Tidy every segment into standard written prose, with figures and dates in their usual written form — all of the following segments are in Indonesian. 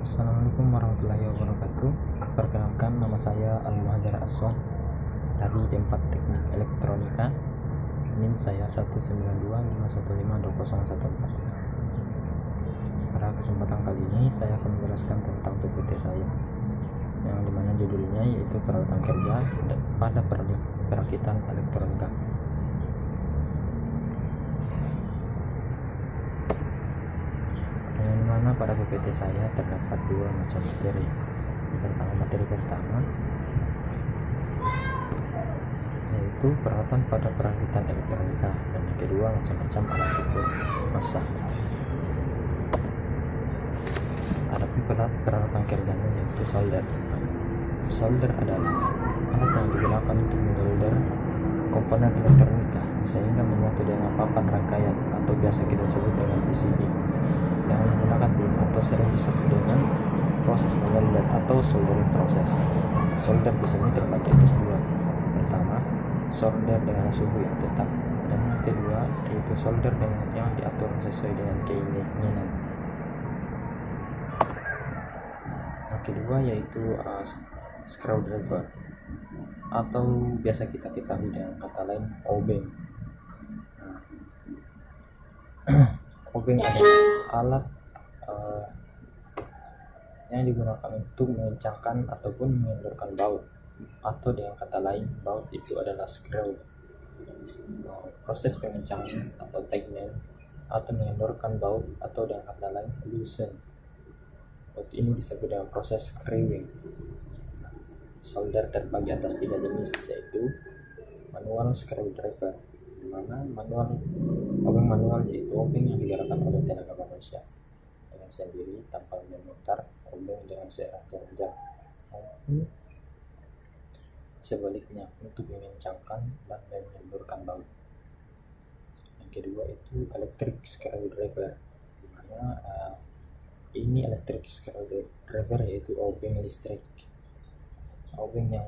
Assalamualaikum warahmatullahi wabarakatuh. Perkenalkan, nama saya Al-Muhajir Aswad dari D4 Teknik Elektronika. NIM saya 19251520114. Pada kesempatan kali ini saya akan menjelaskan tentang PPT saya, yang dimana judulnya yaitu perawatan kerja pada perakitan elektronika. Yang mana pada PPT saya terdapat dua macam materi. Materi pertama yaitu perawatan pada perakitan elektronika, dan yang kedua macam-macam alat ukur massa. Adapun perawatan kerjanya yaitu solder. Solder adalah alat yang digunakan untuk mensolder komponen elektronika sehingga menyatu dengan papan rangkaian atau biasa kita sebut dengan PCB, yang menggunakan tim atau sering disebut dengan proses menyolder atau soldering proses. Solder di sini terbagi atas dua. Pertama, solder dengan suhu yang tetap, dan yang kedua yaitu solder dengan yang diatur sesuai dengan keinginan. Yang kedua yaitu screwdriver, atau biasa kita ketahui dengan kata lain obeng. Obeng adalah alat yang digunakan untuk mengencangkan ataupun mengendorkan baut, atau dengan kata lain baut itu adalah screw. Proses pengencangan atau tightening atau mengendorkan baut, atau dengan kata lain loosen, ini disebut dengan proses screwing. Solder terbagi atas tiga jenis, yaitu manual screwdriver, di mana obeng manual yaitu obeng yang digerakkan oleh tenaga manusia dengan sendiri tanpa memutar obeng dengan searah jam, maupun sebaliknya untuk mengencangkan dan mengendorkan baut. Yang kedua itu electric screwdriver, di mana ini electric screwdriver yaitu obeng listrik, obeng yang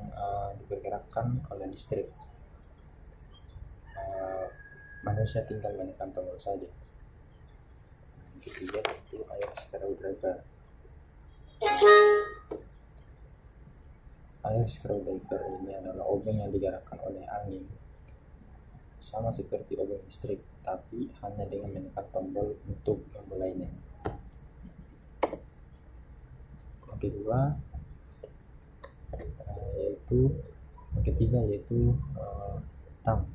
dipergerakkan oleh listrik. Manusia tinggal menekan tombol saja. Yang ketiga itu air screwdriver. Air screwdriver ini adalah obeng yang digerakkan oleh angin, sama seperti obeng listrik, tapi hanya dengan menekan tombol untuk memulainya. Yang kedua yang ketiga yaitu tang.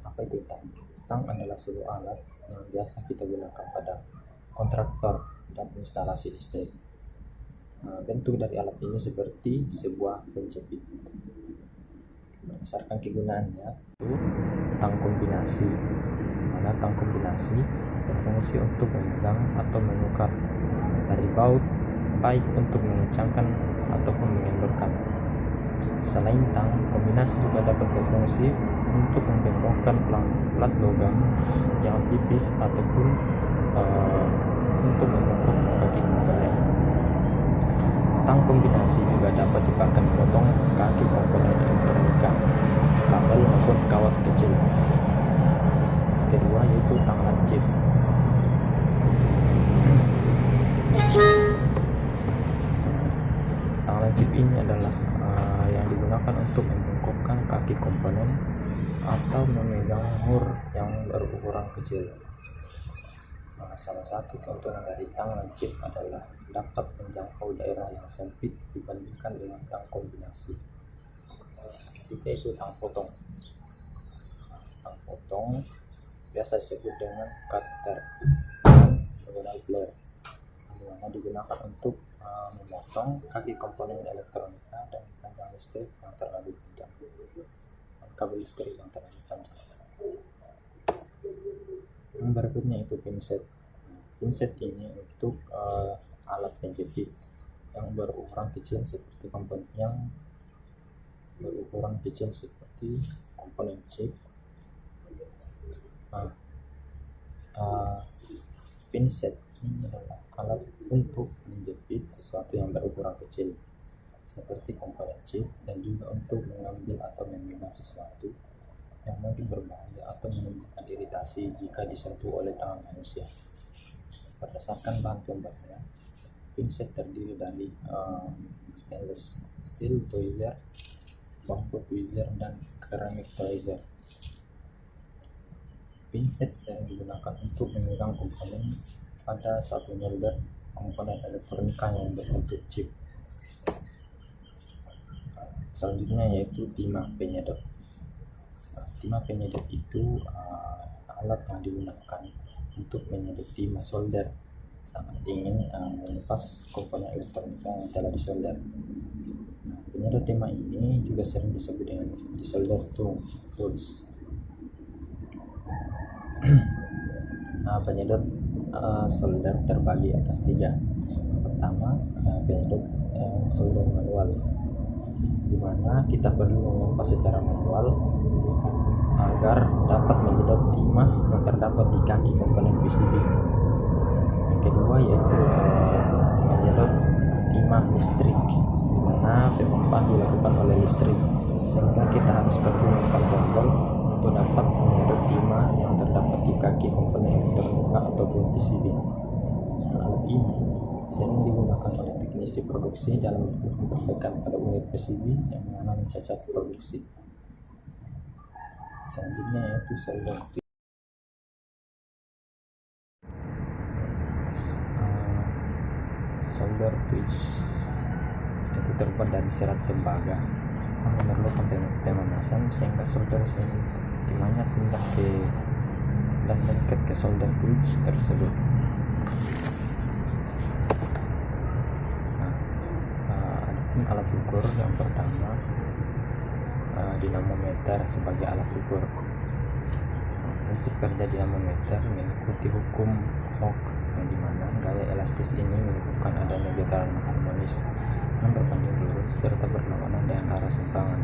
Apa itu tang? Tang adalah sebuah alat yang biasa kita gunakan pada kontraktor dan instalasi listrik. Bentuk dari alat ini seperti sebuah penjepit. Berdasarkan kegunaannya, itu tang kombinasi, mana tang kombinasi berfungsi untuk memegang atau menukar dari baut, baik untuk mengencangkan ataupun mengendorkan. Selain tang, kombinasi juga dapat berfungsi untuk membengkokkan plat logam yang tipis ataupun untuk membengkok kaki komponen. Tang kombinasi juga dapat dipakai memotong kaki komponen elektronika, kabel maupun kawat kecil. Yang kedua yaitu tang lancip. Tang lancip ini adalah yang digunakan untuk membengkokkan kaki komponen atau memegang mur yang berukuran kecil. Salah satu keuntungan dari tang lancip adalah dapat menjangkau daerah yang sempit dibandingkan dengan tang kombinasi. Ketiga itu tang potong. Tang potong biasa disebut dengan cutter dan flare, yang digunakan untuk memotong kaki komponen elektronika dan panjang listrik yang terlalu panjang, kabel listrik yang terlalu panjang. Yang berikutnya itu pinset. Pinset ini untuk alat penjepit yang berukuran kecil seperti komponen chip. Pinset ini adalah alat untuk menjepit sesuatu yang berukuran kecil seperti komponen chip, dan juga untuk mengambil atau memegang sesuatu yang mungkin berbahaya atau menimbulkan iritasi jika disentuh oleh tangan manusia. Berdasarkan bahan pembuatnya, Pinset terdiri dari stainless steel tweezer, bambu tweezer, dan keramik tweezer. Pinset sering digunakan untuk memegang komponen pada saat menyolder komponen elektronika yang berbentuk chip. Selanjutnya yaitu timah penyedot. Timah penyedot itu alat yang digunakan untuk menyedot timah solder saat ingin melepas komponen elektronika yang telah disolder. Penyedot timah ini juga sering disebut dengan desolder tools. Penyedot solder terbagi atas 3. Pertama, penyedot solder manual, di mana kita perlu mengepas secara manual agar dapat menyedot timah yang terdapat di kaki komponen PCB. Yang kedua yaitu menyedot timah listrik, di mana pemompaan dilakukan oleh listrik, sehingga kita harus perlu menekan tombol untuk dapat menyedot timah yang terdapat di kaki komponen elektronika ataupun PCB. Alat ini sering digunakan oleh teknisi produksi dalam memperbaikan pada unit PCB yang mengalami cacat produksi. Selanjutnya yaitu solder twitch, itu terbuat dari serat tembaga yang memerlukan pemanasan sehingga solder timahnya pindah ke dan dekat ke solder twitch tersebut. Adapun alat ukur yang pertama, dinamometer sebagai alat ukur. Prinsip kerja dinamometer mengikuti hukum Hooke, yang dimana gaya elastis ini menyebabkan adanya getaran harmonis yang berbanding lurus serta berlawanan dengan arah simpangan.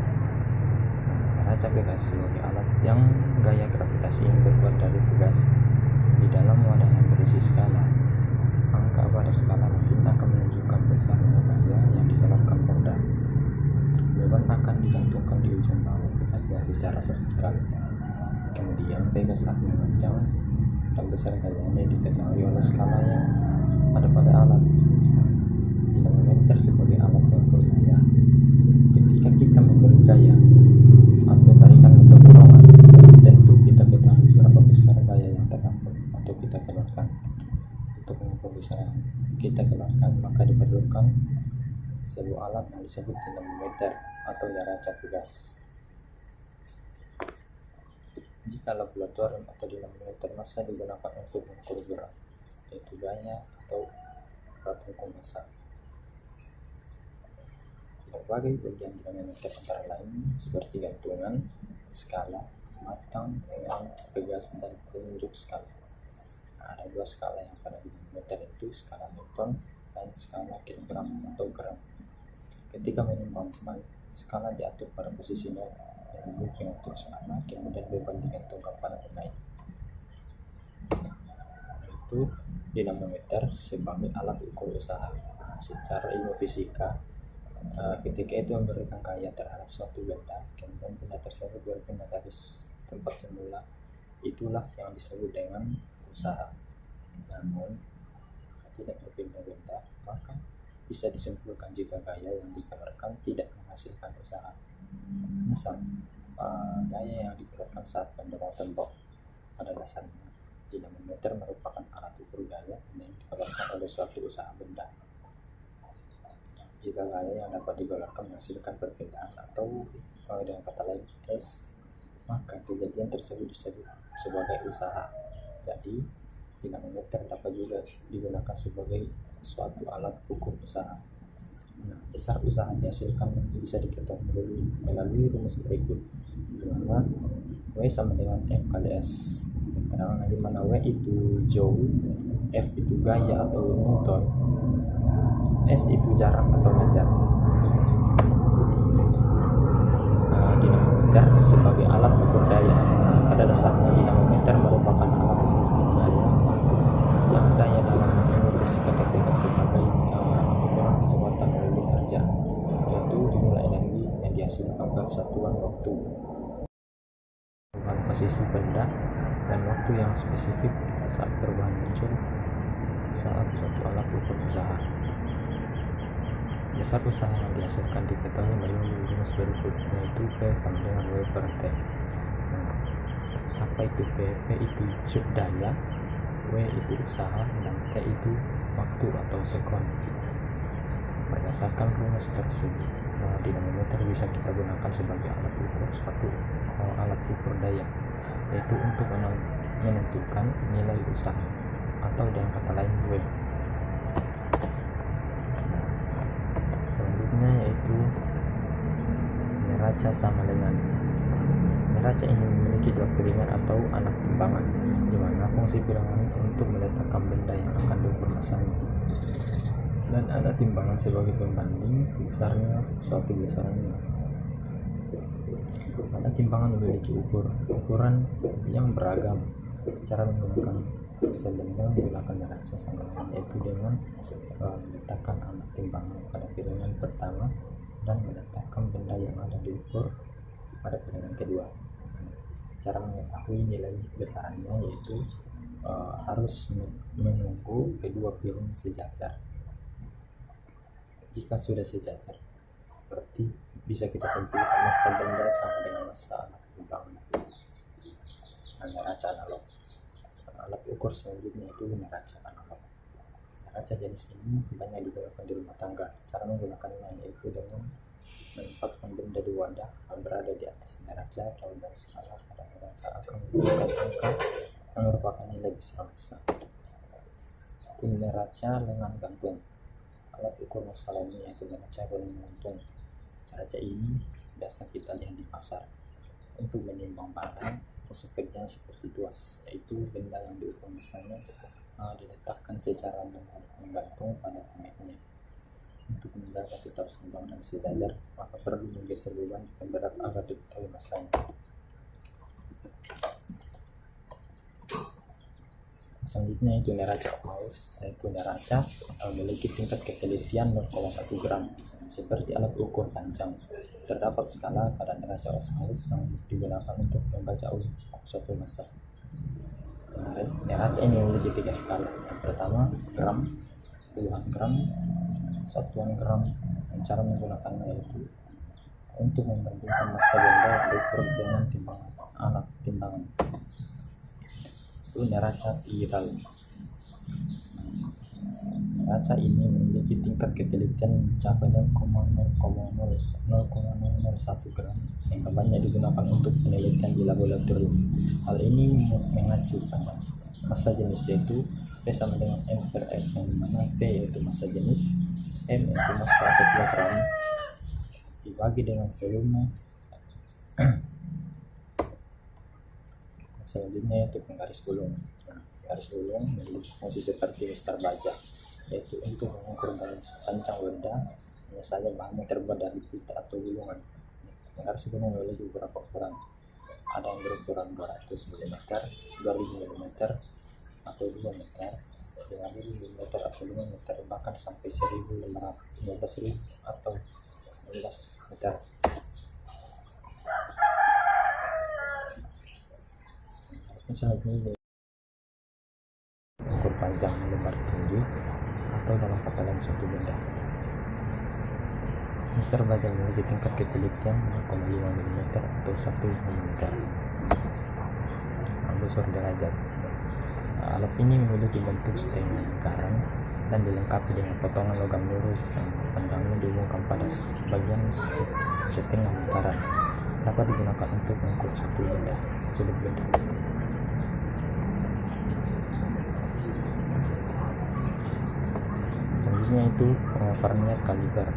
Neraca Pegas sebagai alat yang gaya gravitasi ini terbuat dari pegas di dalam wadah yang berisi skala. Angka pada skala nantinya akan menunjukkan besarnya gaya yang dikeluarkan roda. Beban akan digantungkan di ujung bawah pegasnya secara vertikal. Kemudian pegas akan memanjang dan besar gayanya diketahui oleh skala yang ada pada alat. Dinamometer sebagai alat pengukur gaya. Ketika kita memberi gaya atau tarikan atau dorongan, tentu kita ketahui berapa besar gaya yang terdapat atau kita keluarkan. Untuk mengukur besar kita keluarkan, maka diperlukan sebuah alat yang disebut dinamometer atau neraca pegas. Jika laboratorium atau dinamometer massa digunakan untuk mengukur berat, yaitu gaya atau berat hukum massa. Berbagai bagian dinamometer antara lain seperti gantungan, skala, matang, dengan pegas, dan penunjuk skala. Ada 2 skala yang pada dinamometer, itu skala Newton dan skala kilogram atau gram. Ketika menimbangkan, skala diatur pada posisi 0 yang untuk skala, kemudian beban digantungkan pada naik. Itu dinamometer sebagai alat ukur usaha. Secara ilmu fisika, ketika itu memberikan gaya terhadap suatu benda, kemudian benda tersebut berpindah dari tempat semula, itulah yang disebut dengan usaha. Namun tidak berpindah benda, maka bisa disimpulkan jika gaya yang dikeluarkan tidak menghasilkan usaha. Misal, gaya yang dikeluarkan saat mendorong tembok, pada dasarnya dinamometer merupakan alat ukur gaya yang dikeluarkan oleh suatu usaha benda. Jika gaya yang dapat dikeluarkan menghasilkan perpindahan atau dengan kata lain S, maka kejadian tersebut disebut sebagai usaha. Jadi dinamometer dapat juga digunakan sebagai suatu alat ukur usaha. Besar usaha dihasilkan bisa diketahui melalui rumus berikut, di mana W sama dengan F kali S. Keterangan di mana W itu joule, F itu gaya atau newton, S itu jarak atau meter. Dinamometer sebagai alat ukur daya. Pada dasarnya dinamometer merupakan alat ukur daya yang daya dalam ilmu fisika dikatakan sebagai ukuran kecepatan unit kerja, yaitu jumlah energi yang dihasilkan per satuan waktu. Perubahan posisi benda dan waktu yang spesifik saat perubahan muncul saat suatu alat ukur usaha. Dasar usaha yang dihasilkan diketahui melalui rumus berikut, yaitu P sama dengan W per T. Nah, apa itu P? P itu sub daya, W itu usaha, dan T itu waktu atau sekon. Berdasarkan rumus tersebut, dinamometer bisa kita gunakan sebagai alat ukur suatu alat ukur daya, yaitu untuk menentukan nilai usaha atau dengan kata lain W. Selanjutnya yaitu neraca sama dengan. Neraca ini memiliki dua piringan atau anak timbangan, di mana fungsi piringan untuk meletakkan benda yang akan diukur masanya, dan ada timbangan sebagai pembanding besarnya suatu besarannya. Ada timbangan memiliki ukuran yang beragam. Cara menggunakan sebenda menggunakan neraca sama dengan, yaitu dengan meletakkan anak timbangan pada piringan pertama dan meletakkan benda yang ada diukur pada piringan kedua. Cara mengetahui nilai besarannya yaitu harus menunggu kedua piring sejajar. Jika sudah sejajar, berarti bisa kita simpulkan massa benda sama dengan massa anak timbangan. Neraca analog. Alat ukur selanjutnya itu neraca analog. Neraca jenis ini banyak digunakan di rumah tangga. Cara menggunakannya yaitu dengan menempatkan benda di wadah berada di atas neraca dan skala pada neraca akan menggunakan angka yang merupakan nilai besar massa. Neraca lengan gantung. Alat ukur massa lainnya yaitu neraca lengan gantung. Neraca ini biasa kita lihat di pasar untuk menimbang barang sepekerjaan seperti tuas, yaitu benda yang diukur massanya diletakkan secara menggantung pada magnet. Untuk menjaga tetap seimbang dan sejajar, maka perlu menggeser beban pemberat agar diketahui massanya. Selanjutnya itu neraca Ohmaus, yaitu neraca memiliki tingkat ketelitian 0,1 gram seperti alat ukur panjang. Terdapat skala pada neraca Ohmaus yang digunakan untuk membaca suatu massa. Neraca ini memiliki 3 skala. Yang pertama gram, puluhan gram, satuan gram. Cara menggunakannya yaitu untuk membandingkan massa benda yang diukur dengan timbangan anak timbangan. Itu neraca viral. Neraca ini memiliki tingkat ketelitian mencapai 0,001 gram sehingga banyak digunakan untuk penelitian di laboratorium. Hal ini mengacu pada massa jenis, yaitu P sama dengan M per F, yang dimana P yaitu massa jenis, M yaitu massa atau kilogram dibagi dengan volume. Selanjutnya yaitu penggaris gulung. Garis gulung memiliki fungsi seperti mistar baja, yaitu untuk mengukur panjang benda, hanya saja bahannya terbuat dari pita atau gulungan. Penggaris gulung memiliki beberapa ukuran. Ada yang berukuran 200 mm, 2000 mm, atau 2 meter, 5000 mm atau 5 meter, bahkan sampai 15.000 atau 15 meter. Selanjutnya ukur panjang, lebar, tinggi, atau dalam kata lain suatu benda. Mistar baja memiliki tingkat ketelitian 0,5 mm atau 1 mm. Besar derajat. Alat ini memiliki bentuk setengah lingkaran dan dilengkapi dengan potongan logam lurus yang panjangnya dihubungkan pada bagian setengah lingkaran. Dapat digunakan untuk mengukur satu benda, sudut benda. Selanjutnya itu vernier kaliber,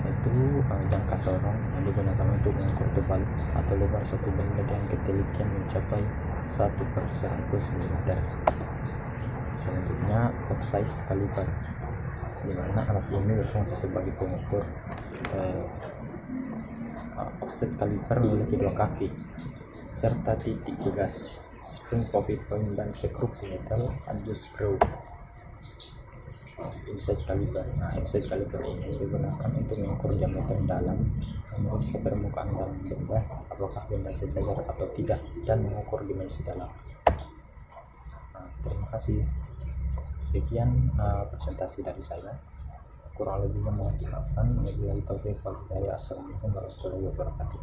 yaitu jangka sorong yang digunakan untuk mengukur tebal atau lebar satu benda dengan ketelitian mencapai 1/100 mm. Selanjutnya offset kaliber, di mana alat ini berfungsi sebagai pengukur. Offset kaliber memiliki 2 kaki serta titik tugas, spring pivot point, dan skrup metal adjust screw. Inside caliber. Inside caliber ini digunakan untuk mengukur diameter dalam, memeriksa permukaan dalam benda apakah benda sejajar atau tidak, dan mengukur dimensi dalam. Terima kasih. Sekian presentasi dari saya. kurang lebihnya mohon dimaafkan. Wabillahi taufiq wal hidayah. Assalamualaikum warahmatullahi wabarakatuh.